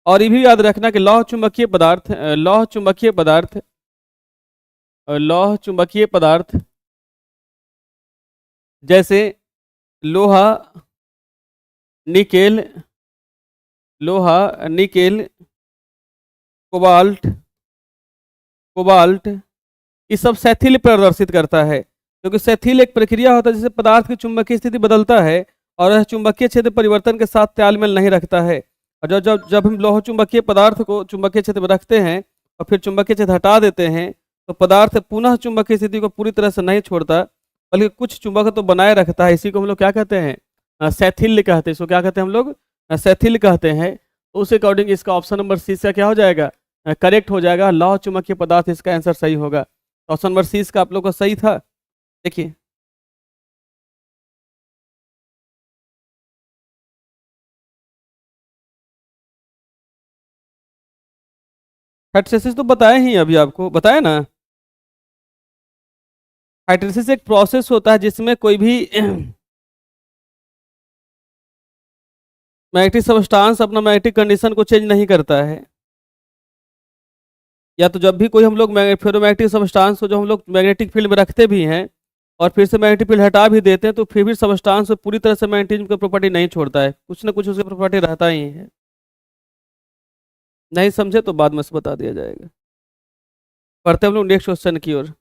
और ये भी याद रखना कि लौह चुंबकीय पदार्थ, लौह चुंबकीय पदार्थ, लौह चुंबकीय पदार्थ जैसे लोहा, निकेल, लोहा, निकेल, कोबाल्ट, कोबाल्ट, ये सब शैथिल्य प्रदर्शित करता है। क्योंकि शैथिल्य एक प्रक्रिया होता है जिससे पदार्थ की चुंबकीय स्थिति बदलता है और यह चुंबकीय क्षेत्र परिवर्तन के साथ तालमेल नहीं रखता है। और जब जब जब हम लौह चुंबकीय पदार्थ को चुंबकीय क्षेत्र में रखते हैं और फिर चुंबकीय क्षेत्र हटा देते हैं, तो पदार्थ पुनः चुंबकीय स्थिति को पूरी तरह से नहीं छोड़ता, बल्कि कुछ चुंबक तो बनाए रखता है। इसी को हम लोग क्या कहते हैं? सैथिल्य कहते हैं। इसको क्या कहते हैं हम लोग? सैथिल्य कहते हैं। तो उस अकॉर्डिंग इसका ऑप्शन नंबर सी इसका क्या हो जाएगा? करेक्ट हो जाएगा। लौह चुंबकीय पदार्थ इसका आंसर सही होगा। ऑप्शन नंबर सी इसका आप लोग का सही था। देखिए, हाइड्रोलिसिस तो बताया ही, अभी आपको बताया ना। हाइड्रोलिसिस एक प्रोसेस होता है जिसमें कोई भी मैग्नेटिक सबस्टांस अपना मैग्नेटिक कंडीशन को चेंज नहीं करता है। या तो जब भी कोई हम लोग फेरोमैग्नेटिक सबस्टांस को जो हम लोग मैग्नेटिक फील्ड में रखते भी हैं और फिर से मैग्नेटिक फील्ड हटा भी देते हैं, तो फिर भी सबस्टांस पूरी तरह से मैग्नेटिज्म की प्रॉपर्टी नहीं छोड़ता है, कुछ ना कुछ उसकी प्रॉपर्टी रहता ही है। नहीं समझे तो बाद में से बता दिया जाएगा। पढ़ते हम लोग नेक्स्ट क्वेश्चन की ओर।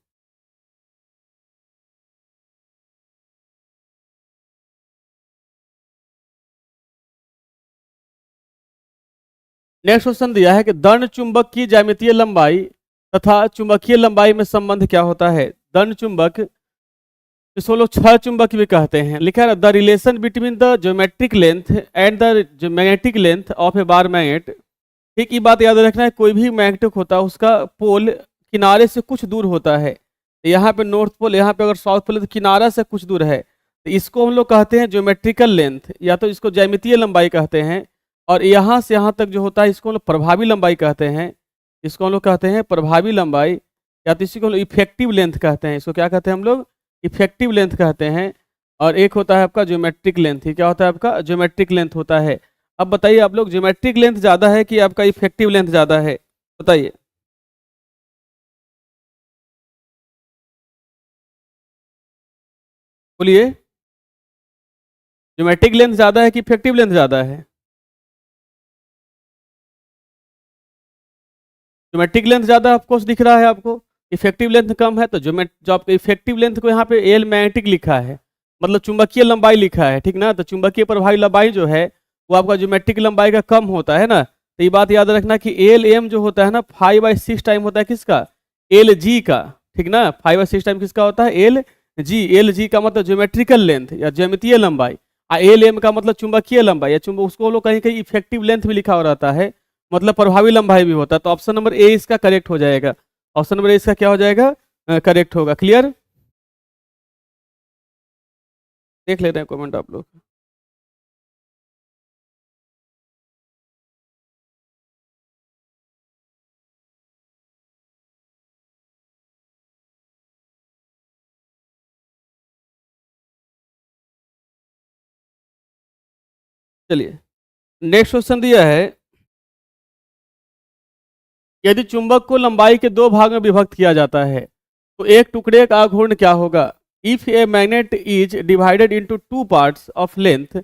नेक्स्ट क्वेश्चन दिया है कि दंड चुंबक की ज्यामितीय लंबाई तथा चुंबकीय लंबाई में संबंध क्या होता है? दंड चुंबक, इसको लोग छह चुंबक भी कहते हैं। लिखा है the relation between the geometric length and the magnetic length of A bar magnet. ठीक, ये बात याद रखना है, कोई भी मैग्नेटिक होता है उसका पोल किनारे से कुछ दूर होता है। यहाँ पे नॉर्थ पोल, यहाँ पे अगर साउथ पोल है तो किनारा से कुछ दूर है, तो इसको हम लोग कहते हैं ज्योमेट्रिकल लेंथ, या तो इसको ज्यामितीय लंबाई कहते हैं। और यहाँ से यहाँ तक जो होता है इसको हम लोग प्रभावी लंबाई कहते हैं। इसको हम लोग कहते हैं प्रभावी लंबाई, या तो इसी को हम लोग इफेक्टिव लेंथ कहते हैं। इसको क्या कहते हैं हम लोग? इफेक्टिव लेंथ कहते हैं। और एक होता है आपका ज्योमेट्रिक लेंथ। ये क्या होता है आपका? ज्योमेट्रिक लेंथ होता है। अब बताइए आप लोग, ज्योमेट्रिक लेंथ ज़्यादा है कि आपका इफेक्टिव लेंथ ज़्यादा है? बताइए। बोलिए, ज्योमेट्रिक लेंथ ज़्यादा है कि इफेक्टिव लेंथ ज़्यादा है? ज्योमेट्रिक लेंथ ज़्यादा ऑफकोर्स दिख रहा है आपको, इफेक्टिव लेंथ कम है। तो जो आपका इफेक्टिव लेंथ को यहाँ पे एल मैग्नेटिक लिखा है, मतलब चुंबकीय लंबाई लिखा है, ठीक ना। तो चुंबकीय प्रभावी लंबाई जो है वो आपका ज्योमेट्रिक लंबाई का कम होता है ना। तो ये बात याद रखना कि एल एम जो होता है ना, 5/6 टाइम होता है किसका? एल जी का, ठीक ना। 5/6 टाइम किसका होता है? L G. एल जी का मतलब ज्योमेट्रिकल लेंथ या ज्यामितीय लंबाई, और एल एम का मतलब चुंबकीय लंबाई या उसको हम लोग कहीं कहीं इफेक्टिव लेंथ भी लिखा हो रहता है, मतलब प्रभावी लंबाई भी होता है। तो ऑप्शन नंबर ए इसका करेक्ट हो जाएगा। ऑप्शन नंबर ए इसका क्या हो जाएगा? करेक्ट होगा। क्लियर? देख लेते हैं कमेंट आप लोग। चलिए, नेक्स्ट क्वेश्चन दिया है, यदि चुंबक को लंबाई के दो भाग में विभक्त किया जाता है तो एक टुकड़े का घूर्ण क्या होगा? If a magnet is divided into two parts of length,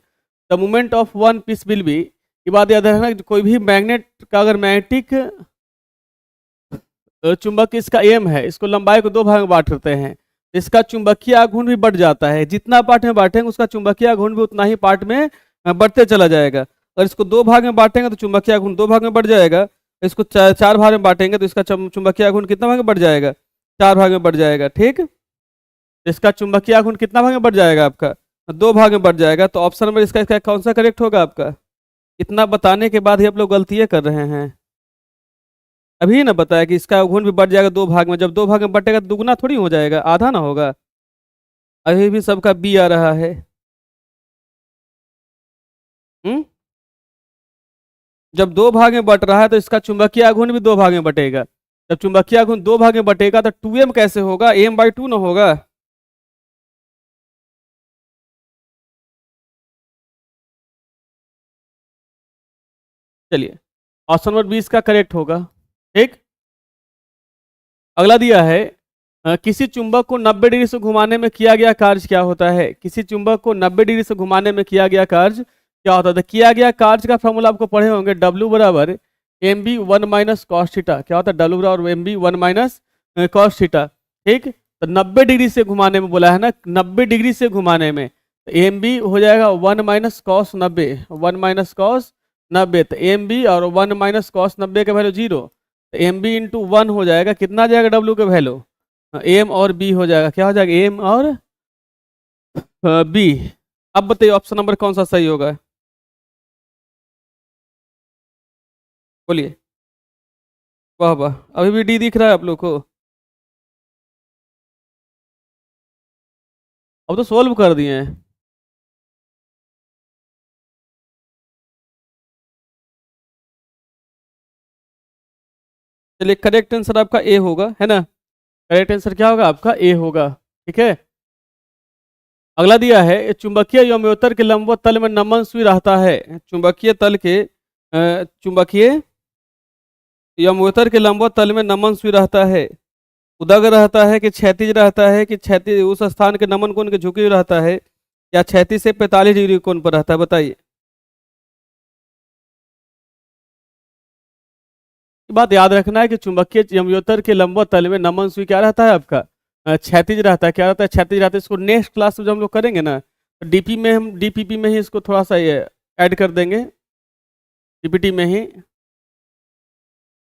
the moment of one piece will be. ये बात याद रखना, कोई भी मैग्नेट का अगर मैग्नेटिक चुंबक इसका एम है, इसको लंबाई को दो भाग में बांटते हैं, इसका चुंबकीय आघूर्ण भी बढ़ जाता है। जितना पार्ट में बांटेंगे उसका चुंबकीय आघूर्ण भी उतना ही पार्ट में बढ़ते चला जाएगा। अगर इसको दो भाग में बांटेंगे तो चुंबकीय आघूर्ण दो भाग में बढ़ जाएगा। इसको चार भाग में बांटेंगे तो इसका चुंबकीय आघूर्ण कितना भाग में बढ़ जाएगा? चार भाग में बढ़ जाएगा। ठीक, इसका चुंबकीय आघूर्ण कितना भाग में बढ़ जाएगा आपका? दो भाग में बढ़ जाएगा। तो ऑप्शन नंबर इसका कौन सा करेक्ट होगा आपका? इतना बताने के बाद ही आप लोग गलतियां कर रहे हैं। अभी ना बताया कि इसका घूर्ण भी बढ़ जाएगा दो भाग में। जब दो भाग में बटेगा तो दुगना थोड़ी हो जाएगा, आधा ना होगा। अभी भी सबका बी आ रहा है। जब दो भाग में बट रहा है तो इसका चुंबकीय आघूर्ण भी दो भाग में बटेगा। जब चुंबकीय आघूर्ण दो भाग में बटेगा तो 2m कैसे होगा? m/2 ना होगा। चलिए, ऑप्शन नंबर 20 का करेक्ट होगा। ठीक, अगला दिया है, किसी चुंबक को 90 डिग्री से घुमाने में किया गया कार्य क्या होता है? किसी चुंबक को 90 डिग्री से घुमाने में किया गया कार्य क्या होता है? किया गया कार्य का फॉर्मूला आपको पढ़े होंगे, W बराबर mb 1 माइनस कॉस थीटा। क्या होता है? W बराबर mb 1 माइनस कॉस थीटा। ठीक, तो 90 डिग्री से घुमाने में बोला है ना, 90 डिग्री से घुमाने में। एम बी हो जाएगा 1 - cos 90, 1 - cos 90, तो एम बी और 1 - cos 90 का वैल्यू 0, तो एम बी इंटू 1 हो जाएगा, कितना आ जाएगा डब्ल्यू का वैल्यू, एम और बी हो जाएगा, क्या हो जाएगा एम और बी। अब बताइए ऑप्शन नंबर कौन सा सही होगा, बोलिए। वाह वाह, अभी भी डी दिख रहा है आप लोग को? अब तो सोल्व कर दिए हैं। चलिए करेक्ट आंसर आपका ए होगा, है ना? करेक्ट आंसर क्या होगा आपका, ए होगा। ठीक है, अगला दिया है चुंबकीय यौमोत्तर के लंबवत तल में नमन सुई रहता है। चुंबकीय तल के चुंबकीय यौमोत्तर के लंबवत तल में नमन सुई रहता है, उदग रहता है कि क्षैतिज रहता है, कि क्षैतिज उस स्थान के नमन कोण के झुके हुए रहता है, या क्षैतिज से 45 डिग्री कोण पर रहता है, बताइए। बात याद रखना है कि चुंबकीय यमयोत्तर के लंबवत तल में नमन सुई क्या रहता है आपका, क्षैतिज रहता है। क्या रहता है, क्षैतिज रहता है। इसको नेक्स्ट क्लास में जब हम लोग करेंगे ना, तो डीपी में हम डीपीपी में ही इसको थोड़ा सा ये ऐड कर देंगे, पीपीटी में ही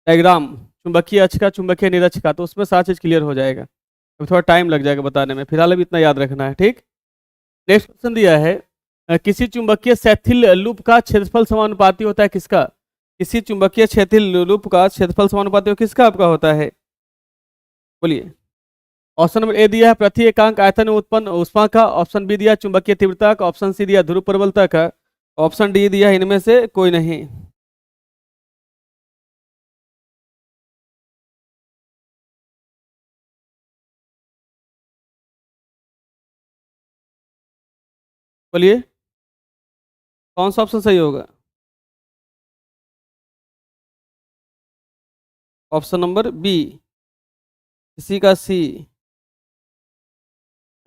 डायग्राम चुंबकीय अक्ष का, चुंबकीय निरक्ष का, तो उसमें सारा चीज क्लियर हो जाएगा। अभी थोड़ा टाइम लग जाएगा बताने में, फिलहाल अभी इतना याद रखना है, ठीक। नेक्स्ट क्वेश्चन दिया है किसी चुंबकीय शैथिल लूप का क्षेत्रफल समानुपाती होता है किसका? किसी चुंबकीय क्षैतिज लूप का क्षेत्रफल समानुपाती किसका आपका होता है, बोलिए। ऑप्शन नंबर ए दिया है प्रति एकांक आयतन में उत्पन्न ऊष्मा का, ऑप्शन बी दिया चुंबकीय तीव्रता का, ऑप्शन सी दिया ध्रुव प्रबलता का, ऑप्शन डी दिया इनमें से कोई नहीं। बोलिए कौन सा ऑप्शन सही होगा। ऑप्शन नंबर बी, इसी का C.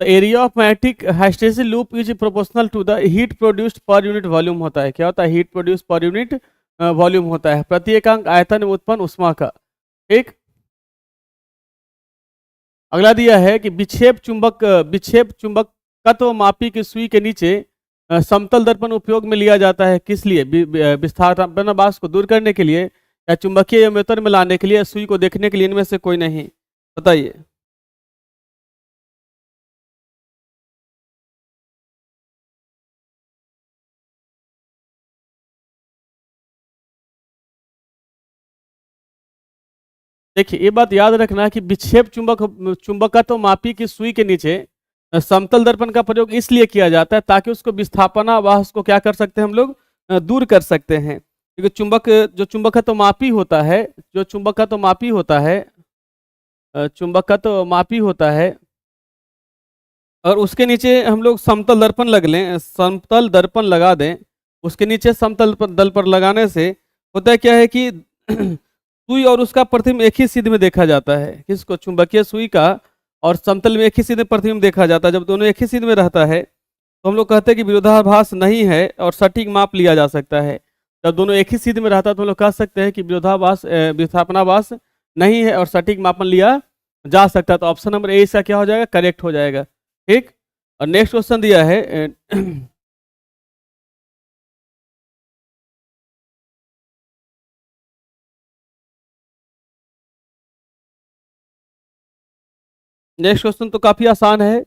The area of magnetic hysteresis loop is proportional to the heat produced per unit volume होता है। क्या होता है, heat produce per unit volume होता है, प्रति एकांक आयतन में उत्पन्न उष्मा का। ठीक, अगला दिया है कि विक्षेप चुंबकत्व मापी की सुई के नीचे समतल दर्पण उपयोग में लिया जाता है किस लिए, विस्थापनाभास को दूर करने के लिए, या चुंबकीय यमोत्तर में लाने के लिए, सुई को देखने के लिए, इनमें से कोई नहीं, बताइए। देखिए ये बात याद रखना कि विक्षेप चुंबकत्व मापी की सुई के नीचे समतल दर्पण का प्रयोग इसलिए किया जाता है ताकि उसको विस्थापनाभास को क्या कर सकते हैं हम लोग, दूर कर सकते हैं। क्योंकि जो चुंबकत्व मापी होता है, जो चुंबकत्व मापी होता है, चुंबकत्व मापी होता है, और उसके नीचे हम लोग समतल दर्पण लग लें, समतल दर्पण लगा दें, उसके नीचे समतल दल पर लगाने से होता है क्या है कि सुई और उसका प्रतिबिंब एक ही सीध में देखा जाता है। किसको, चुंबकीय सुई का और समतल में एक ही सीध में प्रतिबिंब देखा जाता है। जब दोनों एक ही सीध में रहता है तो हम लोग कहते हैं कि विरोधाभास नहीं है और सटीक माप लिया जा सकता है। जब दोनों एक ही सीध में रहता है तो हम लोग कह सकते हैं कि विस्थापनाभास नहीं है और सटीक मापन लिया जा सकता है। तो ऑप्शन नंबर ए इसका क्या हो जाएगा, करेक्ट हो जाएगा। ठीक, और नेक्स्ट क्वेश्चन दिया है नेक्स्ट क्वेश्चन तो काफी आसान है।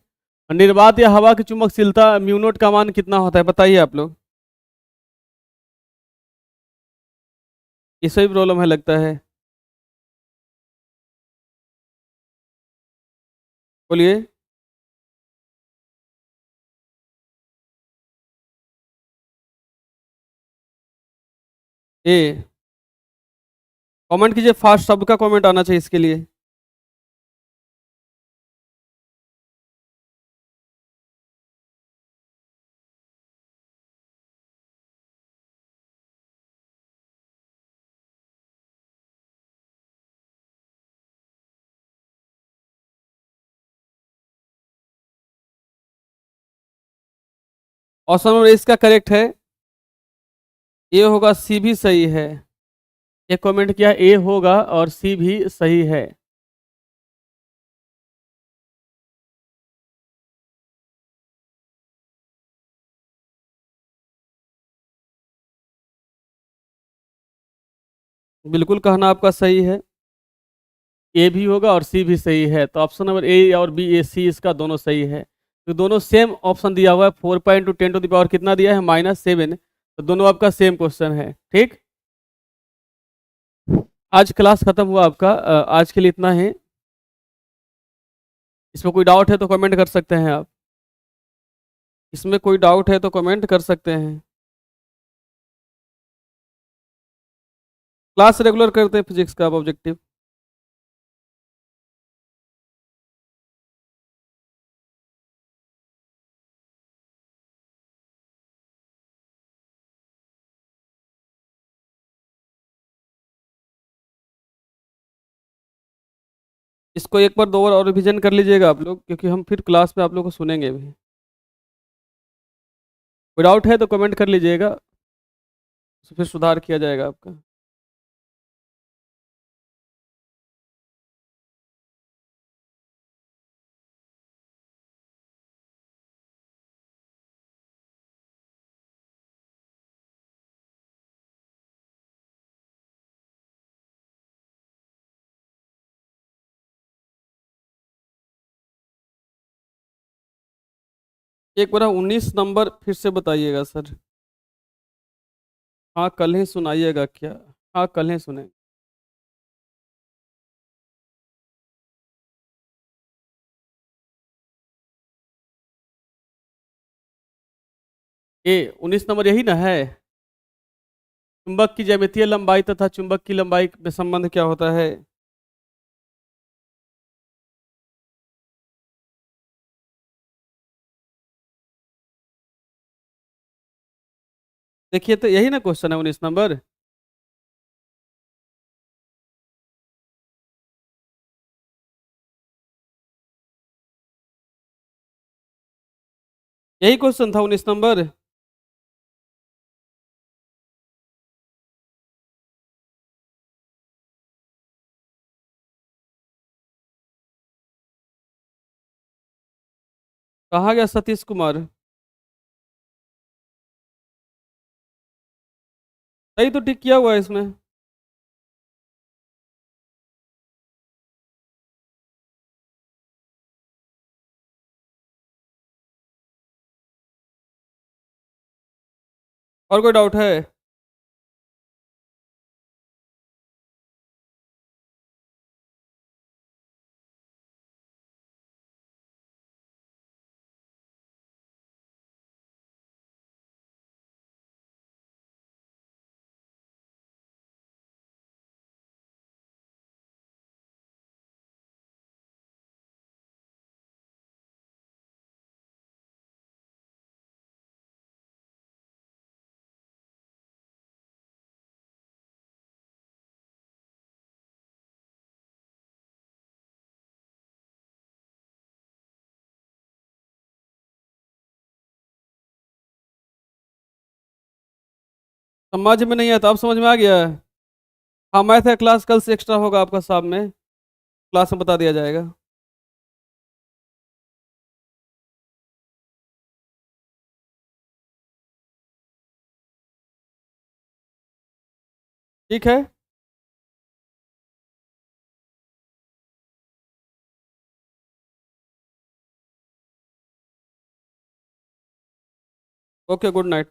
निर्वात या हवा की चुंबकशीलता म्यू नॉट का मान कितना होता है, बताइए आप लोग। इससे भी प्रॉब्लम है लगता है, बोलिए। ए, कमेंट कीजिए फास्ट, सबका कमेंट आना चाहिए इसके लिए। ऑप्शन नंबर ए इसका करेक्ट है, ए होगा, सी भी सही है। एक कमेंट किया ए होगा और सी भी सही है। बिल्कुल कहना आपका सही है। ए भी होगा और सी भी सही है, तो ऑप्शन नंबर ए और बी, ए सी इसका दोनों सही है। तो दोनों सेम ऑप्शन दिया हुआ है, 4 × 10⁻⁷ कितना दिया है, -7। तो दोनों आपका सेम क्वेश्चन है, ठीक। आज क्लास खत्म हुआ आपका, आज के लिए इतना है। इसमें कोई डाउट है तो कमेंट कर सकते हैं आप। इसमें कोई डाउट है तो कमेंट कर सकते हैं। क्लास रेगुलर करते हैं फिजिक्स का आप ऑब्जेक्टिव। इसको एक बार 2 बार और रिवीजन कर लीजिएगा आप लोग, क्योंकि हम फिर क्लास में आप लोग को सुनेंगे भी। कोई डाउट है तो कमेंट कर लीजिएगा, तो फिर सुधार किया जाएगा आपका। एक बार 19 नंबर फिर से बताइएगा सर। हाँ कल ही सुनाइएगा क्या। हाँ कल ही सुने। ए 19 नंबर यही ना है। चुंबक की ज्यामितीय लंबाई तथा चुंबक की लंबाई में संबंध क्या होता है। देखिए तो यही ना क्वेश्चन है 19 नंबर। यही क्वेश्चन था 19 नंबर। कहाँ गया सतीश कुमार। सही तो टिक किया हुआ है इसमें। और कोई डाउट है। समझ में नहीं आया तो अब समझ में आ गया। हाँ मैथ है क्लास कल से एक्स्ट्रा होगा आपका शाम में, क्लास में बता दिया जाएगा। ठीक है। Okay good night.